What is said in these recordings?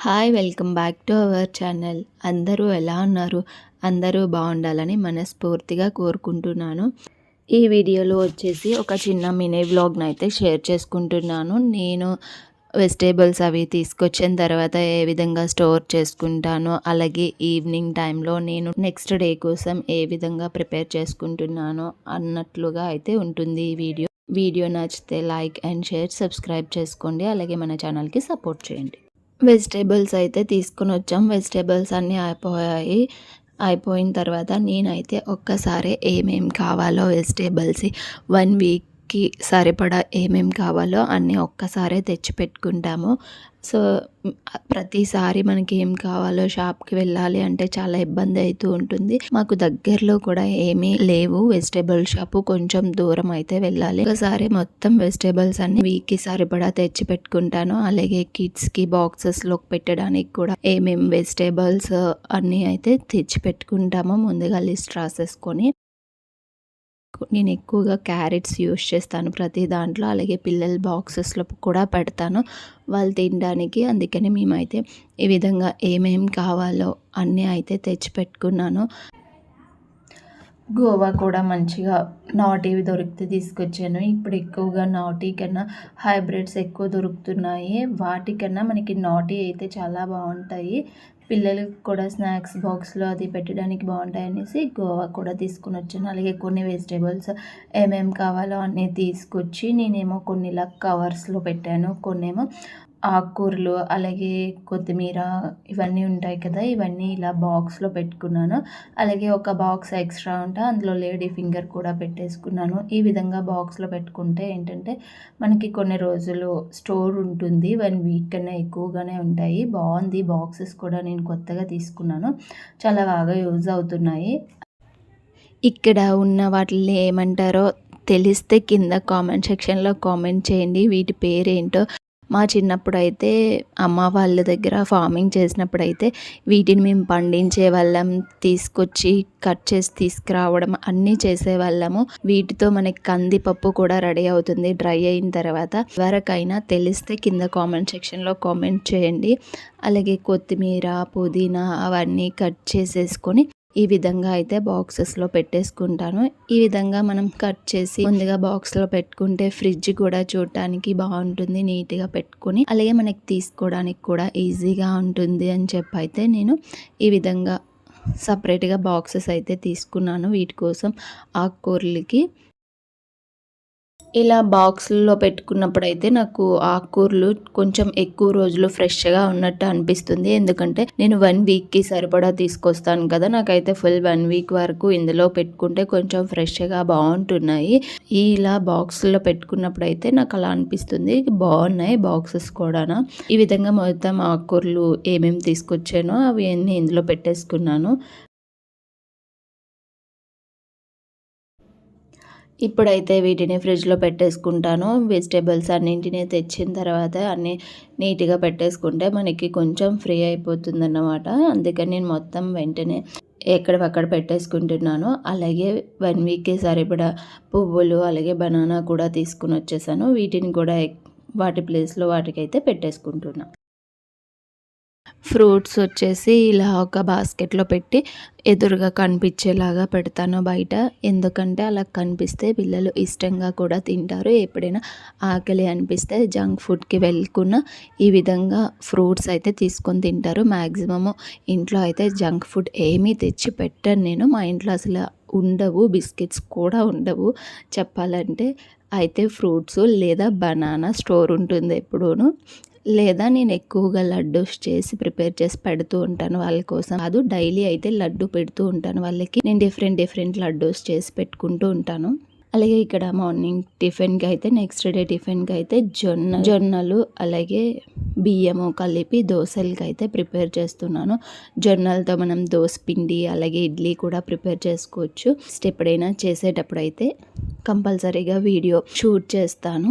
Hi welcome back to our channel. అందరూ ఎలా ఉన్నారు? అందరూ బాగుండాలని మనస్ఫూర్తిగా కోరుకుంటున్నాను. ఈ వీడియోలో వచ్చేసి ఒక చిన్న మినీ వ్లాగ్ని అయితే షేర్ చేసుకుంటున్నాను. నేను వెజిటేబుల్స్ అవి తీసుకొచ్చిన తర్వాత ఏ విధంగా స్టోర్ చేసుకుంటానో, అలాగే ఈవినింగ్ టైంలో నేను నెక్స్ట్ డే కోసం ఏ విధంగా ప్రిపేర్ చేసుకుంటున్నానో అన్నట్లుగా అయితే ఉంటుంది ఈ వీడియో నచ్చితే లైక్ అండ్ షేర్, సబ్స్క్రైబ్ చేసుకోండి. అలాగే మన ఛానల్కి సపోర్ట్ చేయండి. వెజిటేబుల్స్ అయితే తీసుకొని వచ్చాం. వెజిటేబుల్స్ అన్నీ అయిపోయిన తర్వాత నేనైతే ఒక్కసారి ఏమేమి కావాలో వెజిటేబుల్స్ 1 వీక్కి సరిపడా ఏమేమి కావాలో అన్నీ ఒక్కసారే తెచ్చి పెట్టుకుంటాము. సో ప్రతిసారి మనకి ఏం కావాలో షాప్కి వెళ్ళాలి అంటే చాలా ఇబ్బంది అవుతూ ఉంటుంది. మాకు దగ్గరలో కూడా ఏమీ లేవు వెజిటేబుల్ షాపు, కొంచెం దూరం అయితే వెళ్ళాలి. ఒకసారి మొత్తం వెజిటేబుల్స్ అన్ని వీక్కి సరిపడా తెచ్చి పెట్టుకుంటాను. అలాగే కిడ్స్కి బాక్సెస్లో పెట్టడానికి కూడా ఏమేమి వెజిటేబుల్స్ అన్నీ అయితే తెచ్చి పెట్టుకుంటామో ముందుగా లిస్ట్ రాసేసుకొని. నేను ఎక్కువగా క్యారెట్స్ యూస్ చేస్తాను ప్రతి దాంట్లో, అలాగే పిల్లల బాక్సెస్లో కూడా పెడతాను వాళ్ళు తినడానికి. అందుకని మేమైతే ఈ విధంగా ఏమేమి కావాలో అన్నీ అయితే తెచ్చి పెట్టుకున్నాను. గోవా కూడా మంచిగా నాటివి దొరికితే తీసుకొచ్చాను. ఇప్పుడు ఎక్కువగా నాటి కన్నా హైబ్రిడ్స్ ఎక్కువ దొరుకుతున్నాయి. వాటికన్నా మనకి నాటి అయితే చాలా బాగుంటాయి. పిల్లలకు కూడా స్నాక్స్ బాక్స్లో అది పెట్టడానికి బాగుంటాయి అనేసి గోవా కూడా తీసుకుని వచ్చాను. అలాగే కొన్ని వెజిటేబుల్స్ ఏమేమి కావాలో అన్నీ తీసుకొచ్చి నేనేమో కొన్ని ఇలా కవర్స్లో పెట్టాను, కొన్నేమో ఆకుకూరలు అలాగే కొత్తిమీర ఇవన్నీ ఉంటాయి కదా, ఇవన్నీ ఇలా బాక్స్లో పెట్టుకున్నాను. అలాగే ఒక బాక్స్ ఎక్స్ట్రా ఉంటే అందులో లేడీ ఫింగర్ కూడా పెట్టేసుకున్నాను. ఈ విధంగా బాక్స్లో పెట్టుకుంటే ఏంటంటే మనకి కొన్ని రోజులు స్టోర్ ఉంటుంది. 1 వీక్ కన్నా ఎక్కువగానే ఉంటాయి. బాగుంది బాక్సెస్ కూడా, నేను కొత్తగా తీసుకున్నాను, చాలా బాగా యూజ్ అవుతున్నాయి. ఇక్కడ ఉన్న వాటిని ఏమంటారో తెలిస్తే కింద కామెంట్ సెక్షన్లో కామెంట్ చేయండి. వీటి పేరేంటో. మా చిన్నప్పుడు అయితే అమ్మ వాళ్ళ దగ్గర ఫార్మింగ్ చేసినప్పుడైతే వీటిని మేము పండించే వాళ్ళం, తీసుకొచ్చి కట్ చేసి తీసుకురావడం అన్నీ చేసేవాళ్ళము. వీటితో మనకి కందిపప్పు కూడా రెడీ అవుతుంది డ్రై అయిన తర్వాత. ఎవరికైనా తెలిస్తే కింద కామెంట్ సెక్షన్లో కామెంట్ చేయండి. అలాగే కొత్తిమీర, పుదీనా అవన్నీ కట్ చేసేసుకొని ఈ విధంగా అయితే బాక్సెస్లో పెట్టేసుకుంటాను. ఈ విధంగా మనం కట్ చేసి ముందుగా బాక్స్లో పెట్టుకుంటే ఫ్రిడ్జ్ కూడా చూడటానికి బాగుంటుంది, నీట్గా పెట్టుకుని. అలాగే మనకి తీసుకోవడానికి కూడా ఈజీగా ఉంటుంది అని చెప్పి అయితే నేను ఈ విధంగా సపరేట్గా బాక్సెస్ అయితే తీసుకున్నాను వీటి కోసం ఆకుకూరలకి. ఇలా బాక్స్లో పెట్టుకున్నప్పుడు అయితే నాకు ఆకుకూరలు కొంచెం ఎక్కువ రోజులు ఫ్రెష్గా ఉన్నట్టు అనిపిస్తుంది. ఎందుకంటే నేను 1 వీక్కి సరిపడా తీసుకొస్తాను కదా, నాకైతే ఫుల్ 1 వీక్ వరకు ఇందులో పెట్టుకుంటే కొంచెం ఫ్రెష్గా బాగుంటున్నాయి. ఇలా బాక్స్లో పెట్టుకున్నప్పుడు అయితే నాకు అలా అనిపిస్తుంది. బాగున్నాయి బాక్సెస్ కూడా. ఈ విధంగా మొత్తం ఆకుకూరలు ఏమేమి తీసుకొచ్చానో అవి అన్నీ ఇందులో పెట్టేసుకున్నాను. ఇప్పుడైతే వీటిని ఫ్రిడ్జ్లో పెట్టేసుకుంటాను. వెజిటేబుల్స్ అన్నింటినీ తెచ్చిన తర్వాత అన్నీ నీట్గా పెట్టేసుకుంటే మనకి కొంచెం ఫ్రీ అయిపోతుందన్నమాట. అందుకని నేను మొత్తం వెంటనే ఎక్కడక్కడ పెట్టేసుకుంటున్నాను. అలాగే 1 వీక్కి సరిపడా పువ్వులు అలాగే బనానా కూడా తీసుకుని వచ్చేసాను. వీటిని కూడా వాటి ప్లేస్లో వాటికైతే పెట్టేసుకుంటున్నాను. ఫ్రూట్స్ వచ్చేసి ఇలా ఒక బాస్కెట్లో పెట్టి ఎదురుగా కనిపించేలాగా పెడతాను బయట. ఎందుకంటే అలా కనిపిస్తే పిల్లలు ఇష్టంగా కూడా తింటారు. ఎప్పుడైనా ఆకలి అనిపిస్తే జంక్ ఫుడ్కి వెళ్ళకుండా ఈ విధంగా ఫ్రూట్స్ అయితే తీసుకొని తింటారు. మ్యాక్సిమము ఇంట్లో అయితే జంక్ ఫుడ్ ఏమీ తెచ్చి పెట్టను నేను. మా ఇంట్లో అసలు ఉండవు, బిస్కెట్స్ కూడా ఉండవు చెప్పాలంటే. అయితే ఫ్రూట్స్ లేదా బనానా స్టోర్ ఉంటుంది ఎప్పుడూను. లేదా నేను ఎక్కువగా లడ్డూస్ చేసి ప్రిపేర్ చేసి పెడుతూ ఉంటాను వాళ్ళ కోసం. అది డైలీ అయితే లడ్డు పెడుతూ ఉంటాను వాళ్ళకి. నేను డిఫరెంట్ లడ్డూస్ చేసి పెట్టుకుంటూ ఉంటాను. అలాగే ఇక్కడ మార్నింగ్ టిఫిన్కి అయితే నెక్స్ట్ డే టిఫిన్కి అయితే జొన్నలు అలాగే బియ్యము కలిపి దోశలకి అయితే ప్రిపేర్ చేస్తున్నాను. జొన్నలతో మనం దోశ పిండి అలాగే ఇడ్లీ కూడా ప్రిపేర్ చేసుకోవచ్చు. ఎప్పుడైనా చేసేటప్పుడు అయితే కంపల్సరీగా వీడియో షూట్ చేస్తాను.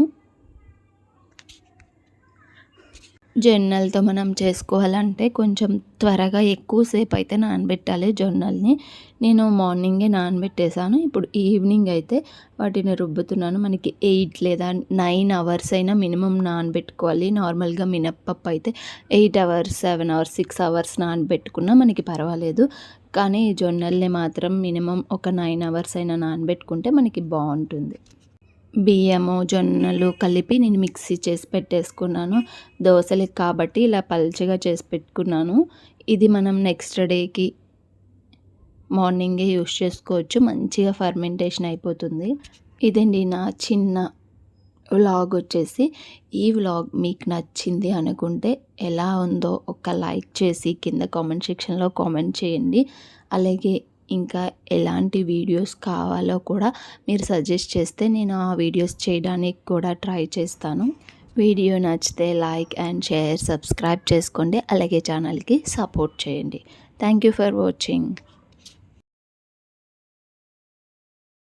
జొన్నలతో మనం చేసుకోవాలంటే కొంచెం త్వరగా ఎక్కువసేపు అయితే నానబెట్టాలి జొన్నల్ని. నేను మార్నింగే నానబెట్టేసాను. ఇప్పుడు ఈవినింగ్ అయితే వాటిని రుబ్బుతున్నాను. మనకి 8 లేదా 9 అవర్స్ అయినా మినిమమ్ నానబెట్టుకోవాలి. నార్మల్గా మినప్పప్పు అయితే 8 అవర్స్, 7 అవర్స్, 6 అవర్స్ నానబెట్టుకున్నా మనకి పర్వాలేదు. కానీ జొన్నల్ని మాత్రం మినిమమ్ ఒక 9 అవర్స్ అయినా నానబెట్టుకుంటే మనకి బాగుంటుంది. బియ్యము, జొన్నలు కలిపి నేను మిక్సీ చేసి పెట్టేసుకున్నాను. దోసలకి కాబట్టి ఇలా పల్చగా చేసి పెట్టుకున్నాను. ఇది మనం నెక్స్ట్ డేకి మార్నింగే యూస్ చేసుకోవచ్చు. మంచిగా ఫర్మెంటేషన్ అయిపోతుంది. ఇదండి నా చిన్న వ్లాగ్ వచ్చేసి. ఈ వ్లాగ్ మీకు నచ్చింది అనుకుంటే ఎలా ఉందో ఒక లైక్ చేసి కింద కామెంట్ సెక్షన్లో కామెంట్ చేయండి. అలాగే ఇంకా ఎలాంటి వీడియోస్ కావాలో కూడా మీరు సజెస్ట్ చేస్తే నేను ఆ వీడియోస్ చేయడానికి కూడా ట్రై చేస్తాను. వీడియో నచ్చితే లైక్ అండ్ షేర్, సబ్స్క్రైబ్ చేసుకోండి. అలాగే ఛానల్కి సపోర్ట్ చేయండి. Thank you for watching.